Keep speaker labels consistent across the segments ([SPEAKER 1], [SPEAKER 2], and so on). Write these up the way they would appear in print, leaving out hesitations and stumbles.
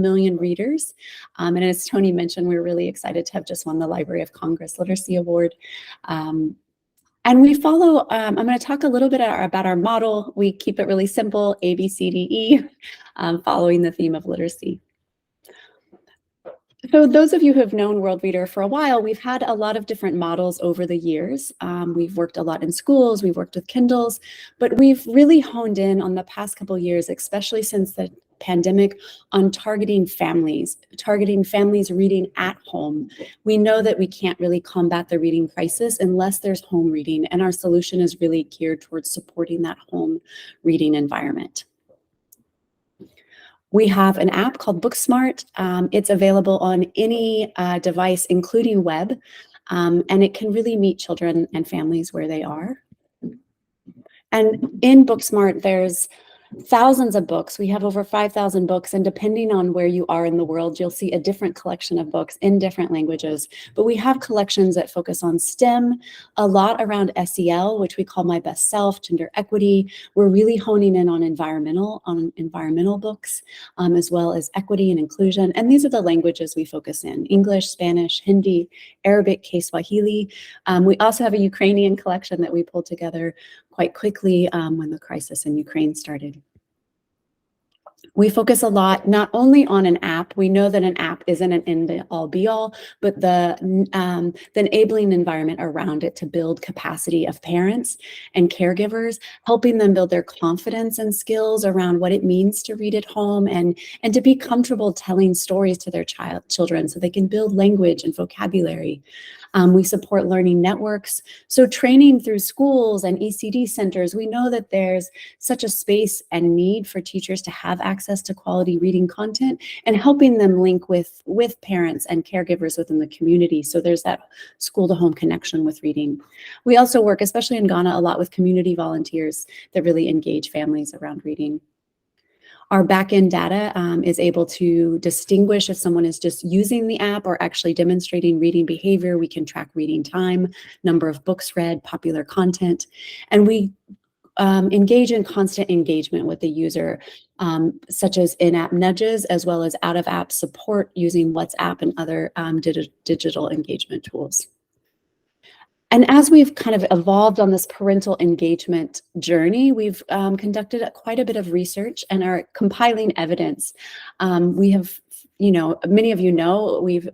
[SPEAKER 1] million readers. And as Tony mentioned, we're really excited to have just won the Library of Congress Literacy Award. And we follow, I'm going to talk a little bit about our model. We keep it really simple, A, B, C, D, E, following the theme of literacy. So those of you who have known Worldreader for a while, we've had a lot of different models over the years. We've worked a lot in schools, we've worked with Kindles, but we've really honed in on the past couple of years, especially since the pandemic, on targeting families reading at home. We know that we can't really combat the reading crisis unless there's home reading, and our solution is really geared towards supporting that home reading environment. We have an app called Booksmart. It's available on any device, including web, and it can really meet children and families where they are. And in Booksmart, there's thousands of books. We have over 5,000 books, and depending on where you are in the world, you'll see a different collection of books in different languages. But we have collections that focus on STEM, a lot around SEL, which we call My Best Self, gender equity. We're really honing in on environmental books, as well as equity and inclusion. And these are the languages we focus in: English, Spanish, Hindi, Arabic, Kiswahili. We also have a Ukrainian collection that we pulled together quite quickly when the crisis in Ukraine started. We focus a lot not only on an app. We know that an app isn't an end-all be-all, but the enabling environment around it to build capacity of parents and caregivers, helping them build their confidence and skills around what it means to read at home, and to be comfortable telling stories to their children so they can build language and vocabulary. We support learning networks. So training through schools and ECD centers, we know that there's such a space and need for teachers to have access to quality reading content, and helping them link with parents and caregivers within the community. So there's that school to home connection with reading. We also work, especially in Ghana, a lot with community volunteers that really engage families around reading. Our backend data is able to distinguish if someone is just using the app or actually demonstrating reading behavior. We can track reading time, number of books read, popular content, and we engage in constant engagement with the user, such as in-app nudges, as well as out-of-app support using WhatsApp and other digital engagement tools. And as we've kind of evolved on this parental engagement journey, we've conducted quite a bit of research and are compiling evidence. We have, many of you know, we've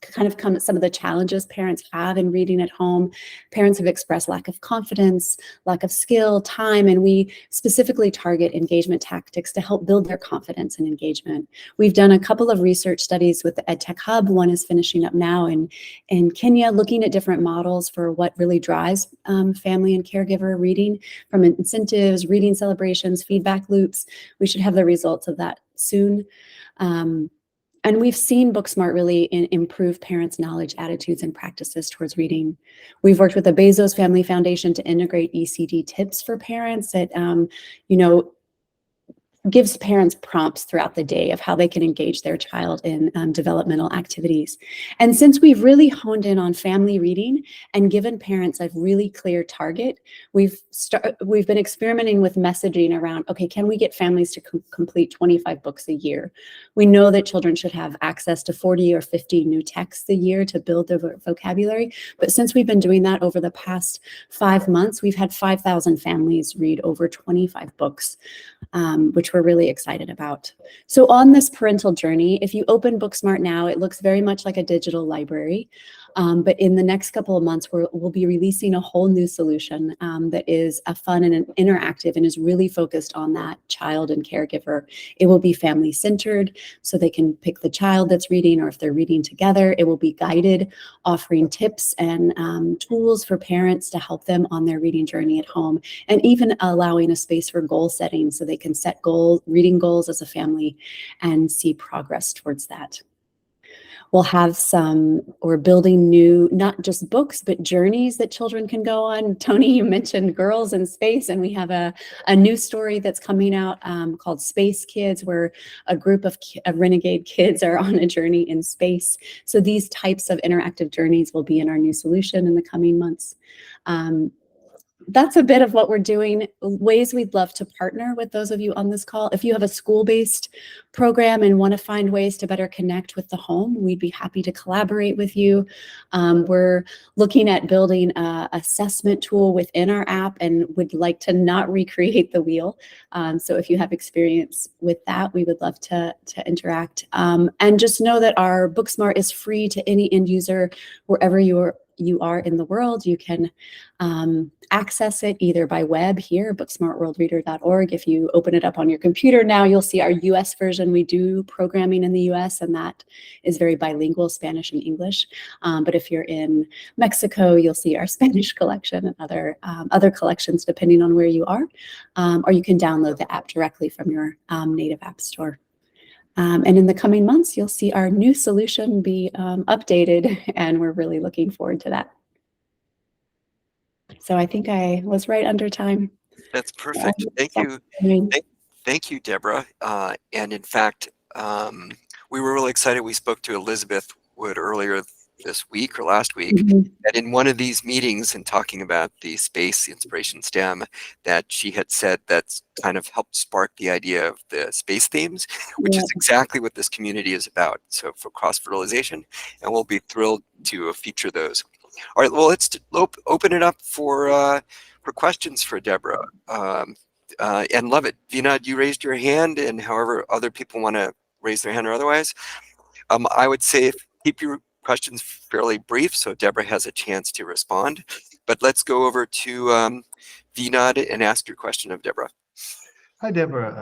[SPEAKER 1] kind of come at some of the challenges parents have in reading at home. Parents have expressed lack of confidence, lack of skill, time, and we specifically target engagement tactics to help build their confidence and engagement. We've done a couple of research studies with the EdTech Hub. One is finishing up now in Kenya, looking at different models for what really drives family and caregiver reading, from incentives, reading celebrations, feedback loops. We should have the results of that soon. And we've seen Booksmart really improve parents' knowledge, attitudes, and practices towards reading. We've worked with the Bezos Family Foundation to integrate ECD tips for parents that, gives parents prompts throughout the day of how they can engage their child in developmental activities. And since we've really honed in on family reading and given parents a really clear target, we've been experimenting with messaging around, okay, can we get families to complete 25 books a year? We know that children should have access to 40 or 50 new texts a year to build their vocabulary. But since we've been doing that over the past 5 months, we've had 5,000 families read over 25 books, which we're really excited about. So on this parental journey, if you open Booksmart now, it looks very much like a digital library. But in the next couple of months, we'll be releasing a whole new solution that is fun and interactive and is really focused on that child and caregiver. It will be family-centered, so they can pick the child that's reading, or if they're reading together, it will be guided, offering tips and tools for parents to help them on their reading journey at home, and even allowing a space for goal setting so they can set reading goals as a family and see progress towards that. We're building new, not just books, but journeys that children can go on. Tony, you mentioned Girls in Space, and we have a new story that's coming out called Space Kids, where a group of renegade kids are on a journey in space. So these types of interactive journeys will be in our new solution in the coming months. that's a bit of what we're doing. Ways we'd love to partner with those of you on this call. If you have a school-based program and want to find ways to better connect with the home, we'd be happy to collaborate with you. We're looking at building an assessment tool within our app and would like to not recreate the wheel. So if you have experience with that, we would love to interact. And just know that our Booksmart is free to any end user wherever you are in the world. You can access it either by web here, booksmartworldreader.org. If you open it up on your computer now, you'll see our US version. We do programming in the US, and that is very bilingual, Spanish and English. But if you're in Mexico, you'll see our Spanish collection and other collections depending on where you are. Or you can download the app directly from your native app store. And in the coming months, you'll see our new solution be updated, and we're really looking forward to that. So I think I was right under time.
[SPEAKER 2] That's perfect. Thank you. Thank you, Deborah. And in fact, we were really excited. We spoke to Elizabeth Wood earlier this week or last week, and in one of these meetings and talking about the space inspiration STEM, that she had said that's kind of helped spark the idea of the space themes, which is exactly what this community is about. So for cross-fertilization, and we'll be thrilled to feature those. All right, well, let's open it up for questions for Deborah. And love it. Vinod, you raised your hand, and however other people want to raise their hand or otherwise, I would say keep your questions fairly brief so Deborah has a chance to respond. But let's go over to Vinod and ask your question of Deborah.
[SPEAKER 3] Hi, Deborah.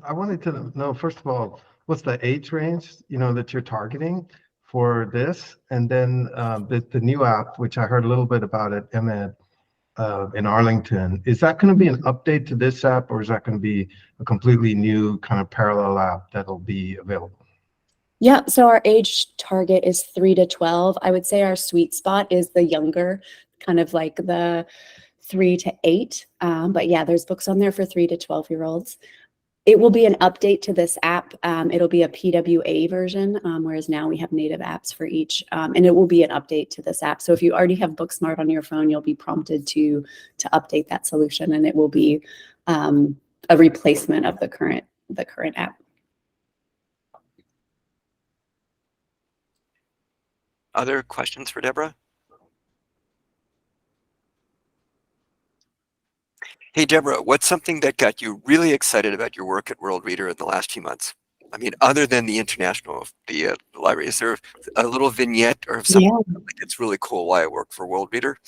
[SPEAKER 3] I wanted to know, first of all, what's the age range, that you're targeting for this? And then the new app, which I heard a little bit about at EMED in Arlington, is that going to be an update to this app, or is that going to be a completely new kind of parallel app that'll be available?
[SPEAKER 1] Yeah, so our age target is 3 to 12. I would say our sweet spot is the younger, kind of like the 3 to 8. But yeah, there's books on there for 3 to 12-year-olds. It will be an update to this app. It'll be a PWA version, whereas now we have native apps for each. And it will be an update to this app. So if you already have Booksmart on your phone, you'll be prompted to update that solution, and it will be a replacement of the current app.
[SPEAKER 2] Other questions for Deborah? Hey, Deborah, what's something that got you really excited about your work at World Reader in the last few months? I mean, other than the international, the library, is there a little vignette or something that's really cool why I work for World Reader?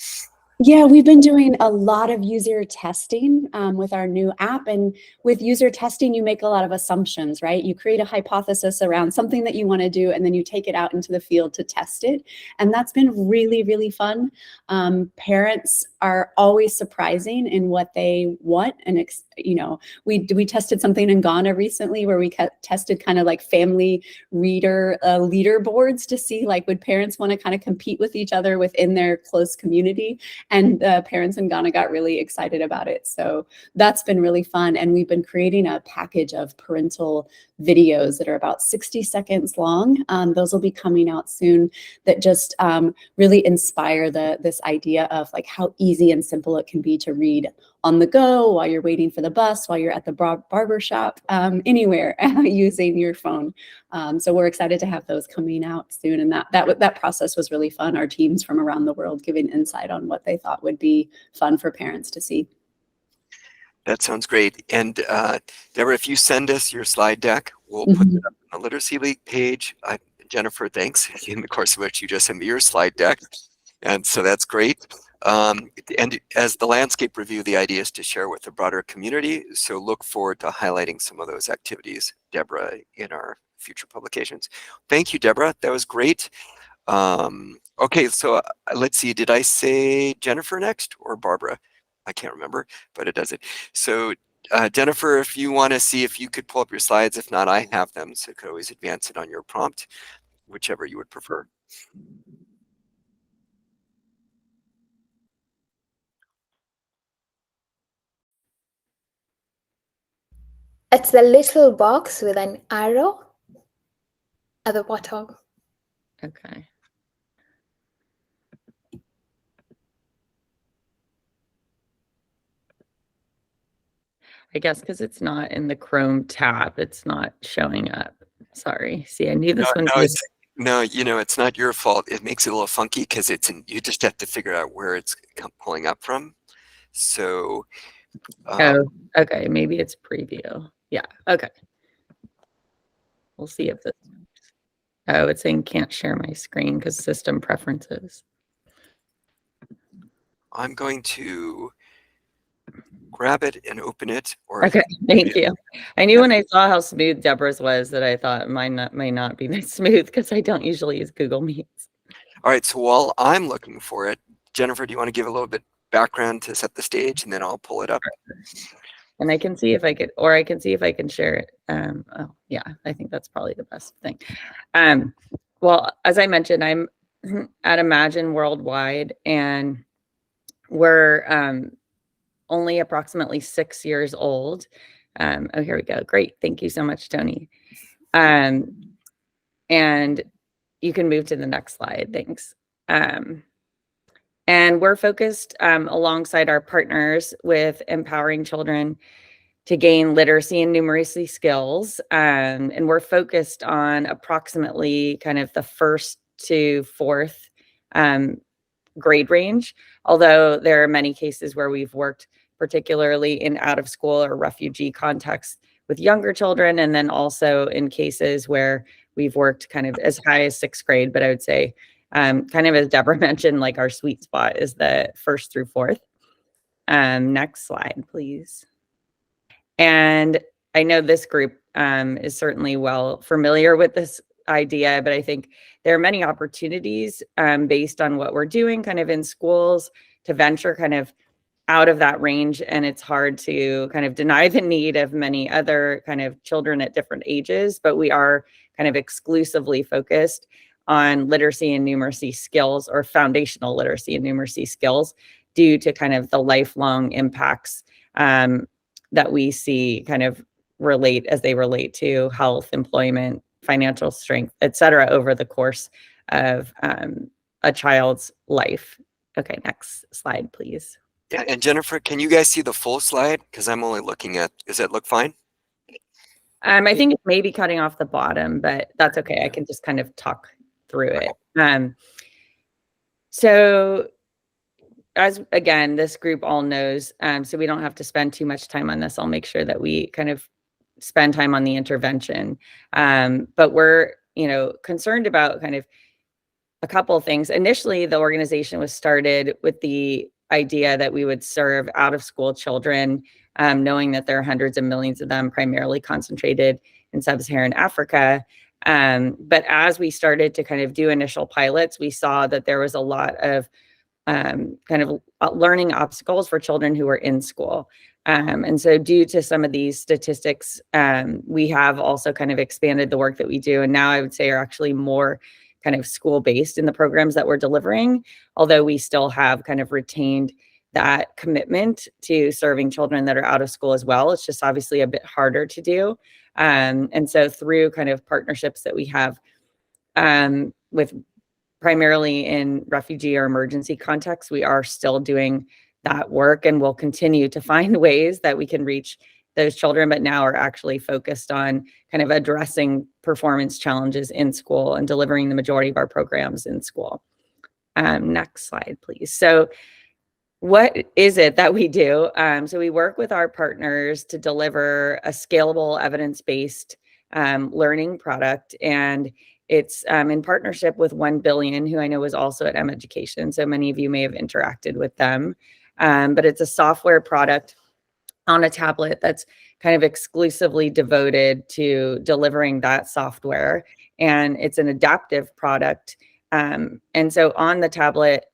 [SPEAKER 1] Yeah, we've been doing a lot of user testing with our new app. And with user testing, you make a lot of assumptions, right? You create a hypothesis around something that you want to do, and then you take it out into the field to test it. And that's been really, really fun. Parents are always surprising in what they want. And, we tested something in Ghana recently where we tested kind of like family reader leaderboards to see, like, would parents want to kind of compete with each other within their close community? And the parents in Ghana got really excited about it. So that's been really fun. And we've been creating a package of parental videos that are about 60 seconds long. Those will be coming out soon, that just really inspire this idea of like how easy and simple it can be to read on the go, while you're waiting for the bus, while you're at the barber shop, anywhere using your phone. So we're excited to have those coming out soon. And that process was really fun. Our teams from around the world giving insight on what they thought would be fun for parents to see.
[SPEAKER 2] That sounds great. And Deborah, if you send us your slide deck, we'll put it up on the Literacy League page. Jennifer, thanks, in the course of which you just sent me your slide deck. And so that's great. And as the landscape review, the idea is to share with the broader community. So look forward to highlighting some of those activities, Deborah, in our future publications. Thank you, Deborah. That was great. Okay, so let's see. Did I say Jennifer next or Barbara? I can't remember, but it doesn't. So Jennifer, if you want to see if you could pull up your slides, if not, I have them. So you could always advance it on your prompt, whichever you would prefer.
[SPEAKER 4] It's the little box with an arrow at the bottom.
[SPEAKER 5] Okay. I guess because it's not in the Chrome tab, it's not showing up. Sorry. See, I knew this one.
[SPEAKER 2] No, it's not your fault. It makes it a little funky because you just have to figure out where it's pulling up from. So,
[SPEAKER 5] oh, okay. Maybe it's preview. Yeah. Okay. We'll see if this. Oh, it's saying can't share my screen because system preferences.
[SPEAKER 2] I'm going to grab it and open it.
[SPEAKER 5] Okay, thank you. I knew when I saw how smooth Deborah's was that I thought mine may not be that smooth because I don't usually use Google Meets.
[SPEAKER 2] All right, so while I'm looking for it, Jennifer, do you want to give a little bit background to set the stage, and then I'll pull it up?
[SPEAKER 5] And I can see if I could, or I can see if I can share it. Oh, yeah, I think that's probably the best thing. Well, as I mentioned, I'm at Imagine Worldwide, and we're only approximately 6 years old. Oh, here we go. Great. Thank you so much, Tony. And you can move to the next slide. Thanks. And we're focused alongside our partners with empowering children to gain literacy and numeracy skills. And we're focused on approximately kind of the first to fourth grade range, although there are many cases where we've worked particularly in out of school or refugee contexts with younger children, and then also in cases where we've worked kind of as high as 6th grade. But I would say kind of as Deborah mentioned, like our sweet spot is the 1st through 4th. Next slide, please. And I know this group is certainly well familiar with this idea, but I think there are many opportunities based on what we're doing kind of in schools to venture kind of out of that range. And it's hard to kind of deny the need of many other kind of children at different ages, but we are kind of exclusively focused on literacy and numeracy skills, or foundational literacy and numeracy skills, due to kind of the lifelong impacts that we see kind of relate to health, employment, financial strength, et cetera, over the course of a child's life. Okay, next slide, please.
[SPEAKER 2] Yeah, and Jennifer, can you guys see the full slide? Because I'm only looking at, does it look fine?
[SPEAKER 5] I think it may be cutting off the bottom, but that's okay. I can just kind of talk through it. So as again, this group all knows, so we don't have to spend too much time on this. I'll make sure that we kind of spend time on the intervention. But we're, concerned about kind of a couple of things. Initially, the organization was started with the idea that we would serve out of school children, knowing that there are hundreds of millions of them, primarily concentrated in sub-Saharan Africa. But as we started to kind of do initial pilots, we saw that there was a lot of kind of learning obstacles for children who were in school. And so due to some of these statistics, we have also kind of expanded the work that we do. And now I would say are actually more kind of school-based in the programs that we're delivering, although we still have kind of retained that commitment to serving children that are out of school as well. It's just obviously a bit harder to do. And so through kind of partnerships that we have with primarily in refugee or emergency contexts, we are still doing that work, and we'll continue to find ways that we can reach those children, but now are actually focused on kind of addressing performance challenges in school and delivering the majority of our programs in school. Next slide, please. So what is it that we do? So we work with our partners to deliver a scalable, evidence-based learning product, and it's in partnership with 1 Billion, who I know is also at M Education. So many of you may have interacted with them, but it's a software product on a tablet that's kind of exclusively devoted to delivering that software. And it's an adaptive product. And so on the tablet,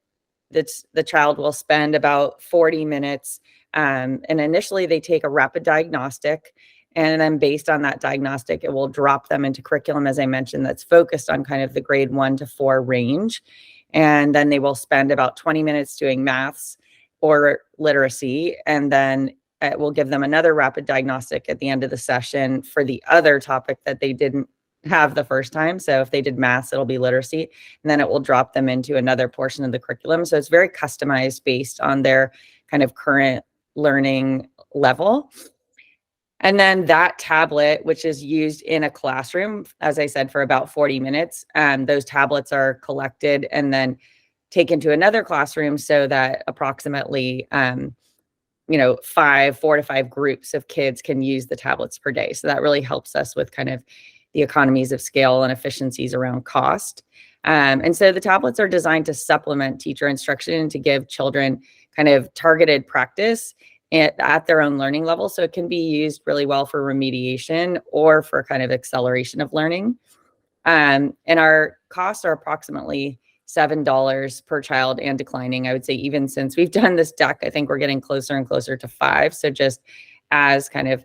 [SPEAKER 5] the child will spend about 40 minutes. And initially they take a rapid diagnostic. And then based on that diagnostic, it will drop them into curriculum, as I mentioned, that's focused on kind of the grade 1 to 4 range. And then they will spend about 20 minutes doing maths or literacy. And then it will give them another rapid diagnostic at the end of the session for the other topic that they didn't have the first time. So if they did maths, it'll be literacy, and then it will drop them into another portion of the curriculum. So it's very customized based on their kind of current learning level. And then that tablet, which is used in a classroom, as I said, for about 40 minutes, those tablets are collected and then taken to another classroom so that approximately, 4 to 5 groups of kids can use the tablets per day. So that really helps us with kind of the economies of scale and efficiencies around cost. And so the tablets are designed to supplement teacher instruction and to give children kind of targeted practice at their own learning level. So it can be used really well for remediation or for kind of acceleration of learning. And our costs are approximately $7 per child and declining. I would say even since we've done this deck, I think we're getting closer and closer to $5. So just as kind of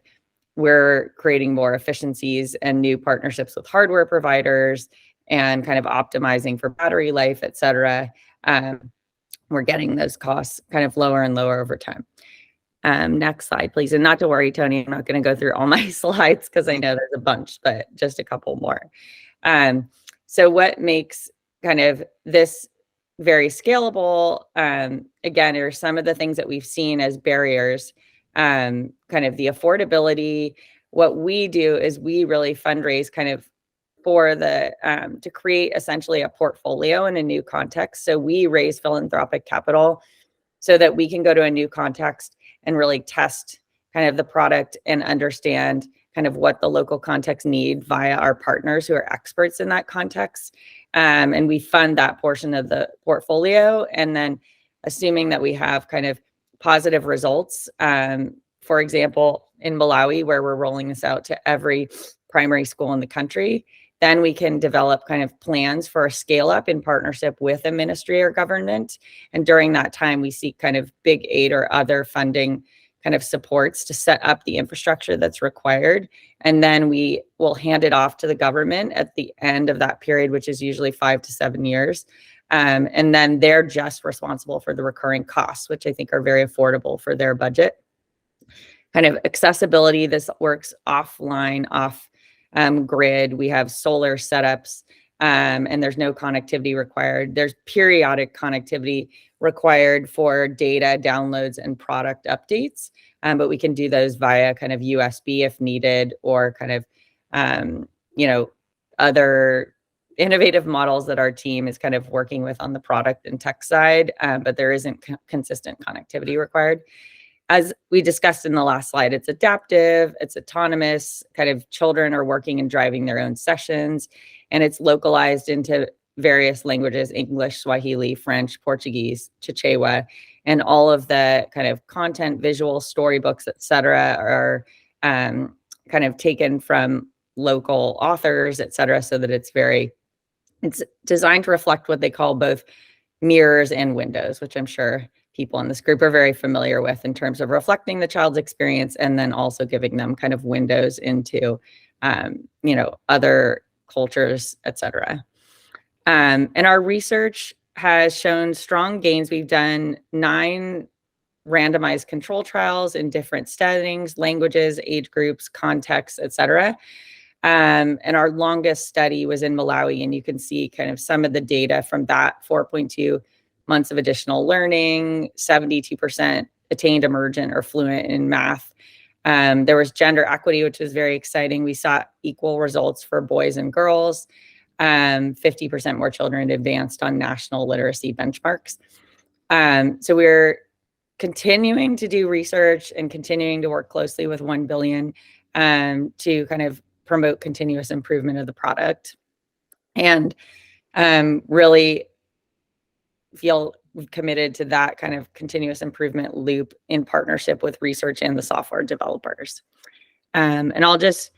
[SPEAKER 5] we're creating more efficiencies and new partnerships with hardware providers and kind of optimizing for battery life, et cetera, we're getting those costs kind of lower and lower over time. Next slide, please. And not to worry, Tony, I'm not going to go through all my slides because I know there's a bunch, but just a couple more. So what makes kind of this very scalable, again, are some of the things that we've seen as barriers, kind of the affordability. What we do is we really fundraise kind of for the, to create essentially a portfolio in a new context. So we raise philanthropic capital so that we can go to a new context and really test kind of the product and understand kind of what the local context need via our partners who are experts in that context. And we fund that portion of the portfolio. And then assuming that we have kind of positive results, for example, in Malawi, where we're rolling this out to every primary school in the country, then we can develop kind of plans for a scale up in partnership with a ministry or government. And during that time, we seek kind of big aid or other funding kind of supports to set up the infrastructure that's required. And then we will hand it off to the government at the end of that period, which is usually 5 to 7 years. And then they're just responsible for the recurring costs, which I think are very affordable for their budget. Kind of accessibility, this works offline, off grid. We have solar setups, and there's no connectivity required. There's periodic connectivity required for data downloads and product updates, but we can do those via kind of USB if needed, or kind of, other innovative models that our team is kind of working with on the product and tech side, but there isn't consistent connectivity required. As we discussed in the last slide, it's adaptive, it's autonomous, kind of children are working and driving their own sessions, and it's localized into various languages: English, Swahili, French, Portuguese, Chichewa, and all of the kind of content, visual, storybooks, et cetera, are kind of taken from local authors, et cetera, so that it's designed to reflect what they call both mirrors and windows, which I'm sure people in this group are very familiar with in terms of reflecting the child's experience and then also giving them kind of windows into, other cultures, et cetera. And our research has shown strong gains. We've done 9 randomized control trials in different settings, languages, age groups, contexts, et cetera. And our longest study was in Malawi, and you can see kind of some of the data from that: 4.2 months of additional learning, 72% attained emergent or fluent in math. There was gender equity, which was very exciting. We saw equal results for boys and girls. 50% more children advanced on national literacy benchmarks. So we're continuing to do research and continuing to work closely with 1 Billion to kind of promote continuous improvement of the product, and really feel committed to that kind of continuous improvement loop in partnership with research and the software developers. And I'll just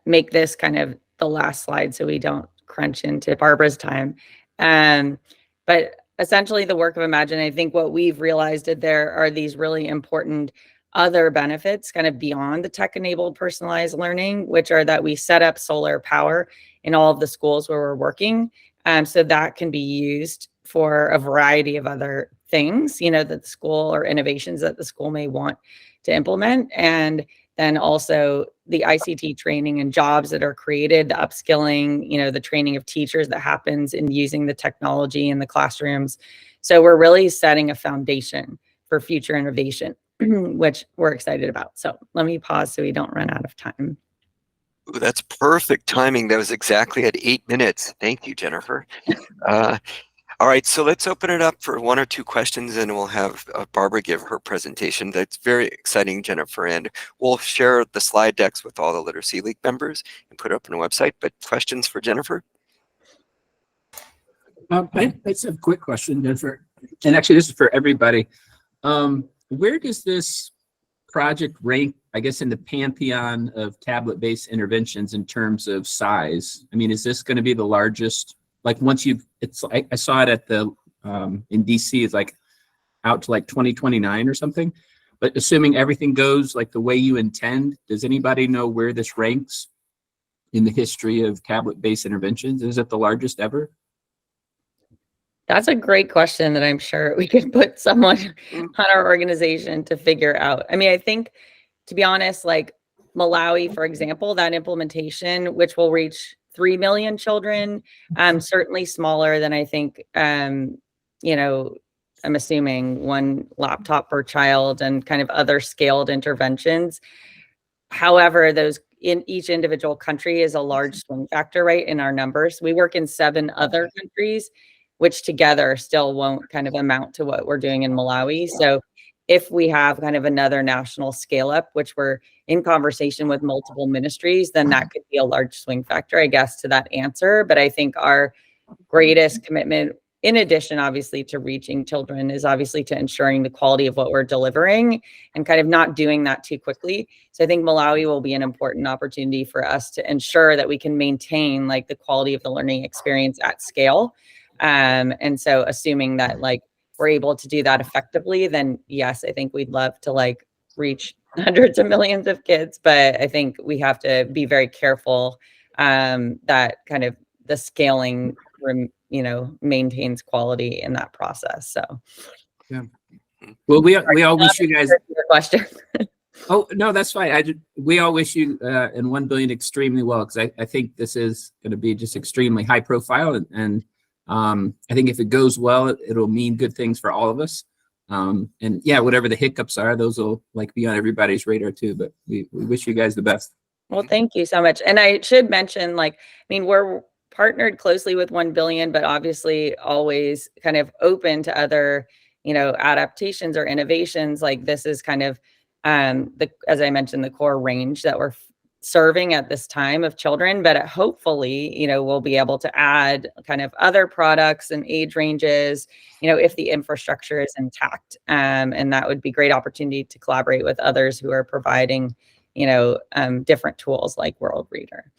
[SPEAKER 5] make this kind of the last slide so we don't crunch into Barbara's time. But essentially the work of Imagine, I think what we've realized that there are these really important other benefits kind of beyond the tech-enabled personalized learning, which are that we set up solar power in all of the schools where we're working. So that can be used for a variety of other things, that the school, or innovations that the school may want to implement. And then also the ICT training and jobs that are created, the upskilling, the training of teachers that happens in using the technology in the classrooms. So we're really setting a foundation for future innovation. which we're excited about. So let me pause so we don't run out of time.
[SPEAKER 2] Ooh, that's perfect timing. That was exactly at 8 minutes. Thank you, Jennifer. All right, so let's open it up for 1 or 2 questions, and we'll have Barbara give her presentation. That's very exciting, Jennifer, and we'll share the slide decks with all the Literacy League members and put it up on the website. But questions for Jennifer?
[SPEAKER 6] I just have a quick question, Jennifer, and actually this is for everybody. Where does this project rank, I guess, in the pantheon of tablet-based interventions in terms of size? I mean, is this going to be the largest? Like once you've, it's like I saw it at the in DC, it's like out to like 2029 or something. But assuming everything goes like the way you intend, does anybody know where this ranks in the history of tablet-based interventions? Is it the largest ever?
[SPEAKER 5] That's a great question that I'm sure we could put someone on our organization to figure out. I mean, I think, to be honest, like Malawi, for example, that implementation, which will reach 3 million children, certainly smaller than I think, you know, I'm assuming 1 laptop per child and kind of other scaled interventions. However, those in each individual country is a large swing factor, right, in our numbers. We work in 7 other countries, which together still won't kind of amount to what we're doing in Malawi. So if we have kind of another national scale up, which we're in conversation with multiple ministries, then that could be a large swing factor, I guess, to that answer. But I think our greatest commitment, in addition, obviously, to reaching children, is obviously to ensuring the quality of what we're delivering and kind of not doing that too quickly. So I think Malawi will be an important opportunity for us to ensure that we can maintain like the quality of the learning experience at scale. And so assuming that like we're able to do that effectively, then yes, I think we'd love to like reach hundreds of millions of kids, but I think we have to be very careful that kind of the scaling, you know, maintains quality in that process. So,
[SPEAKER 6] yeah. Well, we all wish you guys.
[SPEAKER 5] Question.
[SPEAKER 6] Oh no, that's fine. We all wish you and 1 billion extremely well, because I think this is going to be just extremely high profile, and I think if it goes well, it'll mean good things for all of us. And yeah, whatever the hiccups are, those will like be on everybody's radar too. But we wish you guys the best.
[SPEAKER 5] Well, thank you so much. And I should mention, like, I mean, we're partnered closely with 1 billion, but obviously always kind of open to other, you know, adaptations or innovations. Like this is kind of as I mentioned, the core range that we're serving at this time of children, but hopefully, you know, we'll be able to add kind of other products and age ranges, you know, if the infrastructure is intact. And that would be great opportunity to collaborate with others who are providing, you know, different tools like World Reader.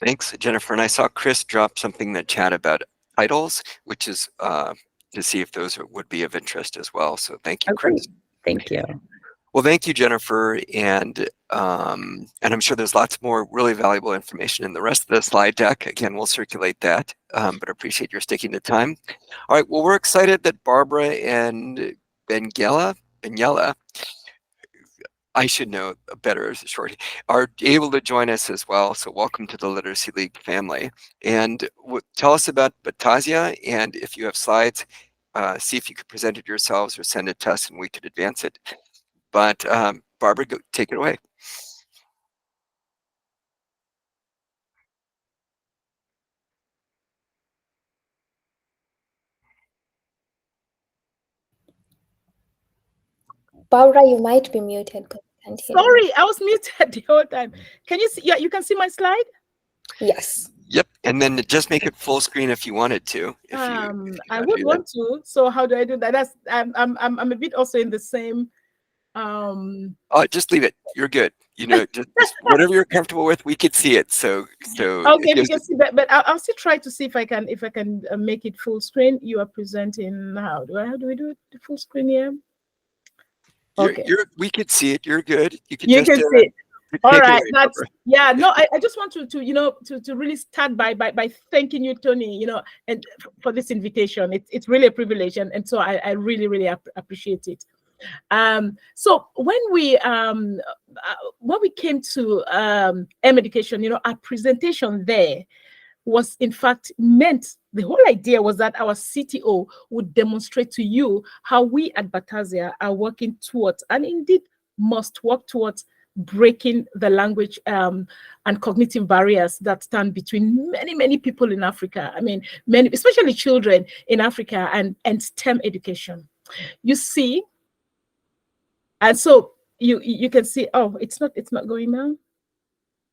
[SPEAKER 2] Thanks, Jennifer. And I saw Chris drop something in the chat about titles, which is to see if those would be of interest as well. So thank you, Chris.
[SPEAKER 5] Thank you.
[SPEAKER 2] Well, thank you, Jennifer. And I'm sure there's lots more really valuable information in the rest of the slide deck. Again, we'll circulate that, but I appreciate your sticking to time. All right, well, we're excited that Barbara and Benyella, I should know better as a short, are able to join us as well. So welcome to the Literacy League family. And tell us about Batasia, and if you have slides, see if you could present it yourselves or send it to us and we could advance it. But Barbara, take it away.
[SPEAKER 4] Barbara, you might be muted.
[SPEAKER 7] Sorry, I was muted the whole time. Can you see? Yeah, you can see my slide.
[SPEAKER 4] Yes.
[SPEAKER 2] Yep, and then just make it full screen if you wanted to.
[SPEAKER 7] I would want to. So how do I do that? That's I'm a bit also in the same.
[SPEAKER 2] Just leave it. You're good. You know, just whatever you're comfortable with. We could see it. So
[SPEAKER 7] okay, we can see that. But I'll still try to see if I can make it full screen. You are presenting. How do we do it? The full screen here. Okay.
[SPEAKER 2] We could see it. You're good. You can
[SPEAKER 7] see it. All right.
[SPEAKER 2] That's
[SPEAKER 7] yeah. No, I just want to you know to really start by thanking you, Tony. You know, and for this invitation. It's really a privilege, and so I really appreciate it. So when we came to M Education, you know, our presentation there was in fact meant, the whole idea was that our CTO would demonstrate to you how we at Batasia are working towards, and indeed must work towards, breaking the language and cognitive barriers that stand between many people in Africa. I mean, many, especially children in Africa, and STEM education. You see, and so you can see, oh, it's not going now.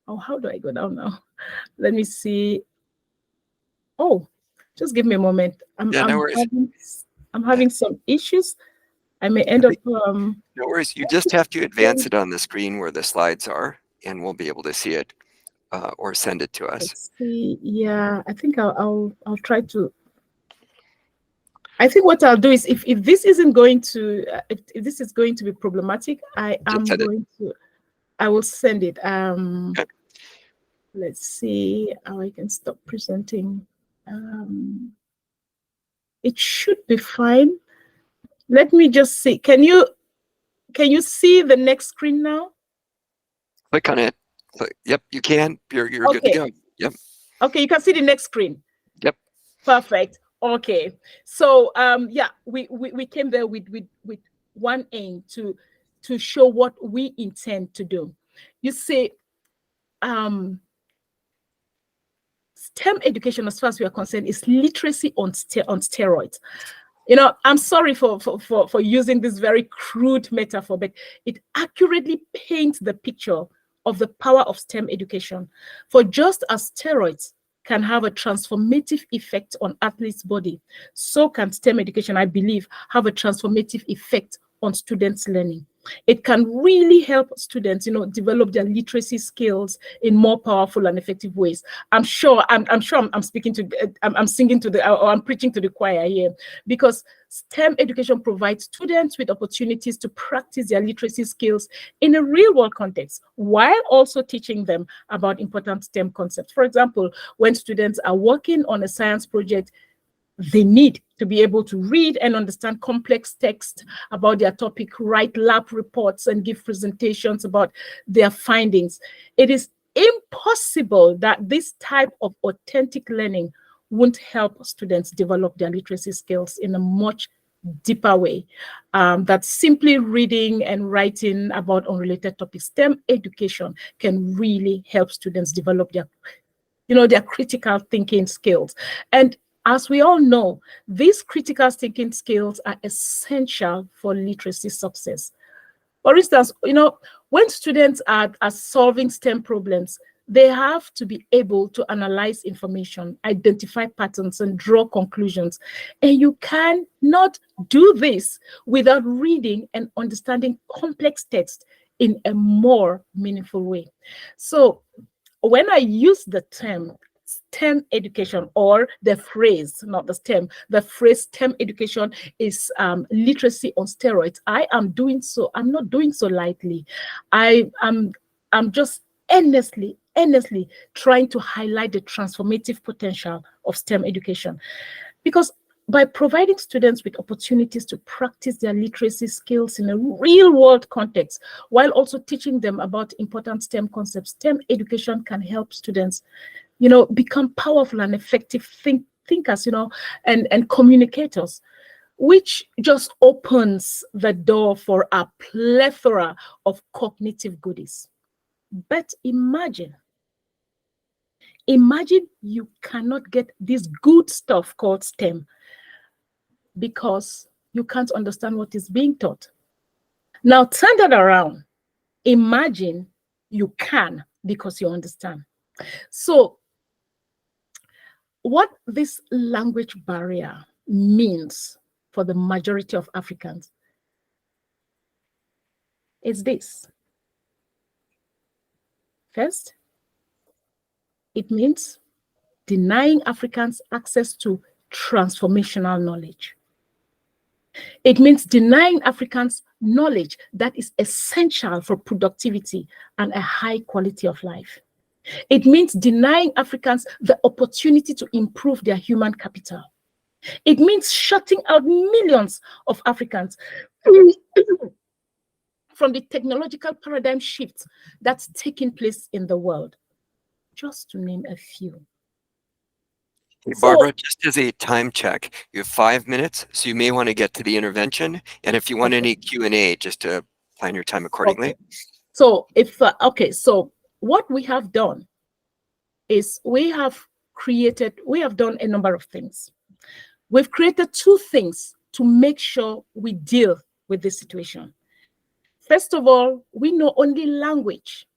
[SPEAKER 7] Oh, how do I go down now? Let me see. Oh, just give me a moment.
[SPEAKER 2] Yeah, no worries.
[SPEAKER 7] I'm having some issues. I may end up.
[SPEAKER 2] No worries. You just have to advance it on the screen where the slides are, and we'll be able to see it, or send it to us.
[SPEAKER 7] Let's see. Yeah, I think I'll try to. I think what I'll do is, if this isn't going to, if this is going to be problematic, I will send it.
[SPEAKER 2] Okay.
[SPEAKER 7] Let's see how I can stop presenting. It should be fine. Let me just see. Can you see the next screen now?
[SPEAKER 2] Click on it. Yep, you can. You're good to go. Yep.
[SPEAKER 7] Okay, you can see the next screen.
[SPEAKER 2] Yep.
[SPEAKER 7] Perfect. Okay. So yeah, we came there with one aim, to show what we intend to do. You see, STEM education, as far as we are concerned, is literacy on steroids. You know, I'm sorry for using this very crude metaphor, but it accurately paints the picture of the power of STEM education. For just as steroids can have a transformative effect on athletes' body, so can STEM education, I believe, have a transformative effect on students' learning. It can really help students, you know, develop their literacy skills in more powerful and effective ways. I'm sure I'm speaking to, I'm singing to the, or I'm preaching to the choir here, because STEM education provides students with opportunities to practice their literacy skills in a real world context, while also teaching them about important STEM concepts. For example, when students are working on a science project, they need to be able to read and understand complex text about their topic, write lab reports, and give presentations about their findings. It is impossible that this type of authentic learning won't help students develop their literacy skills in a much deeper way. That simply reading and writing about unrelated topics. STEM education can really help students develop their, you know, their critical thinking skills. And as we all know, these critical thinking skills are essential for literacy success. For instance, you know, when students are solving STEM problems, they have to be able to analyze information, identify patterns, and draw conclusions. And you cannot do this without reading and understanding complex text in a more meaningful way. So when I use the term STEM education, or the phrase, not the STEM, the phrase STEM education is literacy on steroids, I'm not doing so lightly. I'm just endlessly trying to highlight the transformative potential of STEM education. Because by providing students with opportunities to practice their literacy skills in a real world context, while also teaching them about important STEM concepts, STEM education can help students, you know, become powerful and effective thinkers, you know, and communicators, which just opens the door for a plethora of cognitive goodies. But imagine you cannot get this good stuff called STEM because you can't understand what is being taught. Now turn that around. Imagine you can because you understand. So what this language barrier means for the majority of Africans is this. First, it means denying Africans access to transformational knowledge. It means denying Africans knowledge that is essential for productivity and a high quality of life. It means denying Africans the opportunity to improve their human capital. It means shutting out millions of Africans from the technological paradigm shift that's taking place in the world, just to name a few.
[SPEAKER 2] Hey,
[SPEAKER 7] So-
[SPEAKER 2] Barbara, just as a time check, you have 5 minutes, so you may want to get to the intervention. And if you want
[SPEAKER 7] Okay.
[SPEAKER 2] any Q&A, just to plan your time accordingly.
[SPEAKER 7] Okay. So if okay, so what we have done is we have done a number of things. We've created 2 things to make sure we deal with this situation. First of all, we know only language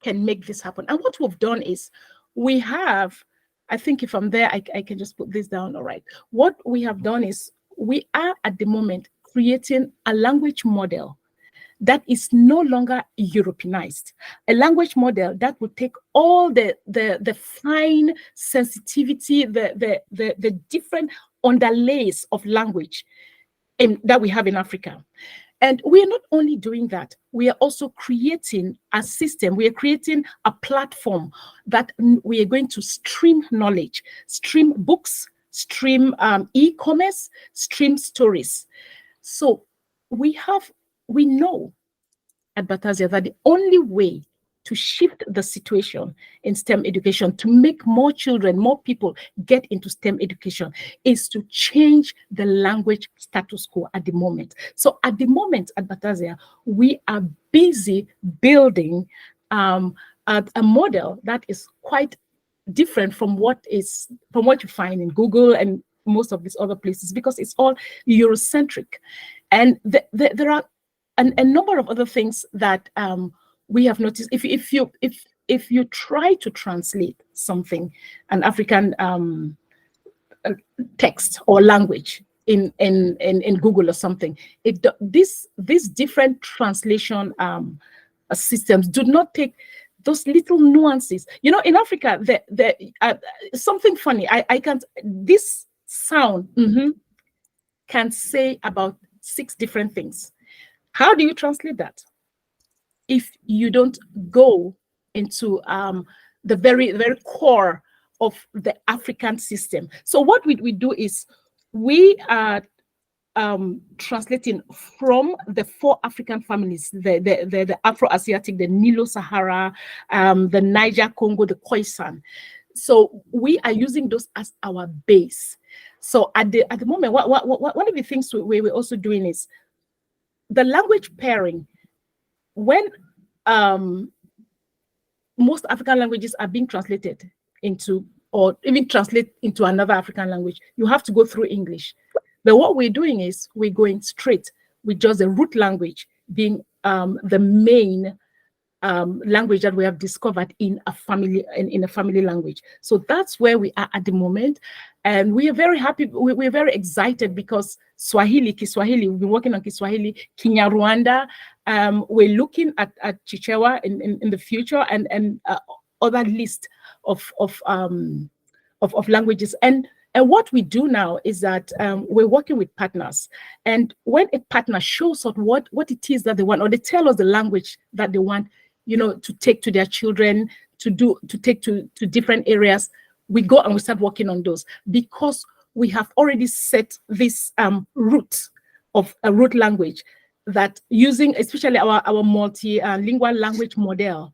[SPEAKER 7] can make this happen. And what we've done is we have, I think if I'm there, I can just put this down. All right. What we have done is we are at the moment creating a language model that is no longer Europeanized, a language model that would take all the fine sensitivity, the different underlays of language that we have in Africa. And we are not only doing that, we are also creating a system, we are creating a platform that we are going to stream knowledge, stream books, stream e-commerce, stream stories. So we know at Batasia that the only way to shift the situation in STEM education, to make more children, more people get into STEM education, is to change the language status quo at the moment. So at the moment at Batasia, we are busy building a model that is quite different from what you find in Google and most of these other places, because it's all Eurocentric. And there are a number of other things that we have noticed. If you try to translate something, an African text or language in Google or something, these different translation systems do not take those little nuances. You know, in Africa, something funny. I can't. This sound can say about 6 different things. How do you translate that if you don't go into the very, very core of the African system? So what we do is we are translating from the 4 African families, the Afro-Asiatic, the Nilo-Sahara, the Niger-Congo, the Khoisan. So we are using those as our base. So at the moment, one of the things we're also doing is the language pairing. When most African languages are being translated into, or even translate into another African language, you have to go through English. But what we're doing is we're going straight with just the root language being the main language that we have discovered in a family language. So that's where we are at the moment, and we are very happy. We're very excited because Kiswahili, we've been working on Kiswahili, Kinyarwanda. We're looking at Chichewa in the future, and other list of languages. And what we do now is that we're working with partners, and when a partner shows us what it is that they want, or they tell us the language that they want, you know, to take to their children, to take to different areas, we go and we start working on those, because we have already set this root of a root language that, using especially our multilingual language model,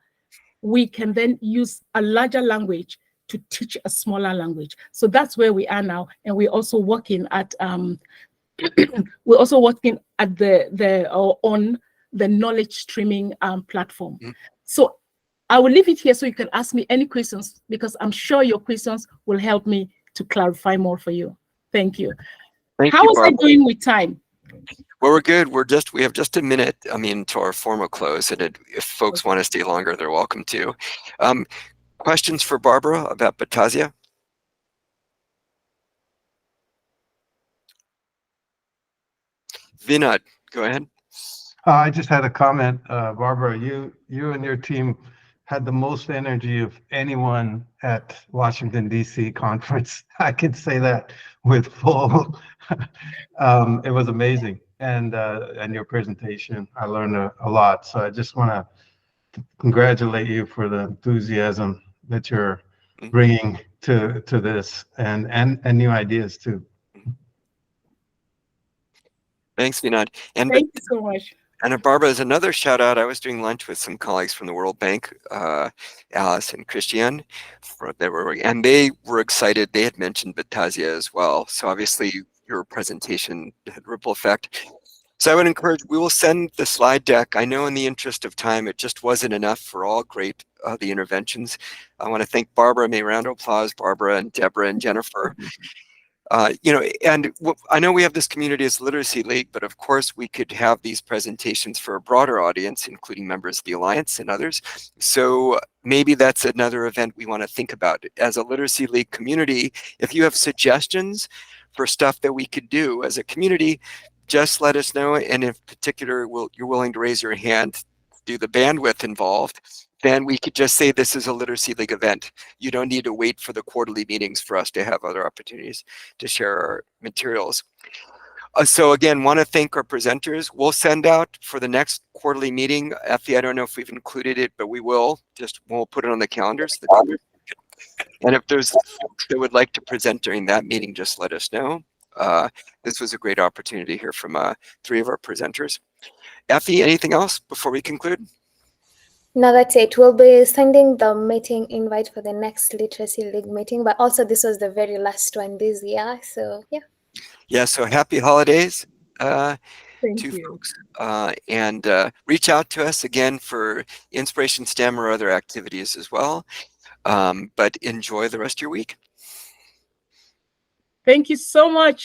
[SPEAKER 7] we can then use a larger language to teach a smaller language. So that's where we are now, and we're also working at on the knowledge streaming platform. So I will leave it here so you can ask me any questions, because I'm sure your questions will help me to clarify more for you. Thank you. How was I doing with time?
[SPEAKER 2] Well, we're good. We have just a minute, to our formal close, and if folks want to stay longer, they're welcome to. Questions for Barbara about Batasia? Vinod, go ahead.
[SPEAKER 3] I just had a comment, Barbara. You and your team had the most energy of anyone at Washington, D.C. conference. I can say that with full. It was amazing, and your presentation, I learned a lot. So I just want to congratulate you for the enthusiasm that you're bringing to this, and new ideas too.
[SPEAKER 2] Thanks, Vinod. And
[SPEAKER 7] thank you so much.
[SPEAKER 2] And Barbara, as another shout out, I was doing lunch with some colleagues from the World Bank, Alice and Christian, and they were excited. They had mentioned Batasia as well. So obviously your presentation had ripple effect. So I would encourage, we will send the slide deck. I know in the interest of time, it just wasn't enough for all great the interventions. I want to thank Barbara, may round of applause, Barbara and Deborah and Jennifer. You know, and I know we have this community as Literacy League, but of course we could have these presentations for a broader audience, including members of the Alliance and others. So maybe that's another event we want to think about. As a Literacy League community, if you have suggestions for stuff that we could do as a community, just let us know. And if particular you're willing to raise your hand, do the bandwidth involved, then we could just say this is a Literacy League event. You don't need to wait for the quarterly meetings for us to have other opportunities to share our materials. So again, want to thank our presenters. We'll send out for the next quarterly meeting. Effie, I don't know if we've included it, but we will. We'll put it on the calendars. And if there's folks that would like to present during that meeting, just let us know. This was a great opportunity to hear from 3 of our presenters. Effie, anything else before we conclude?
[SPEAKER 4] No, that's it. We'll be sending the meeting invite for the next Literacy League meeting, but also this was the very last one this year. So yeah.
[SPEAKER 2] Yeah, so happy holidays
[SPEAKER 7] Thank
[SPEAKER 2] to
[SPEAKER 7] you.
[SPEAKER 2] folks. And reach out to us again for Inspiration STEM or other activities as well. But enjoy the rest of your week.
[SPEAKER 7] Thank you so much.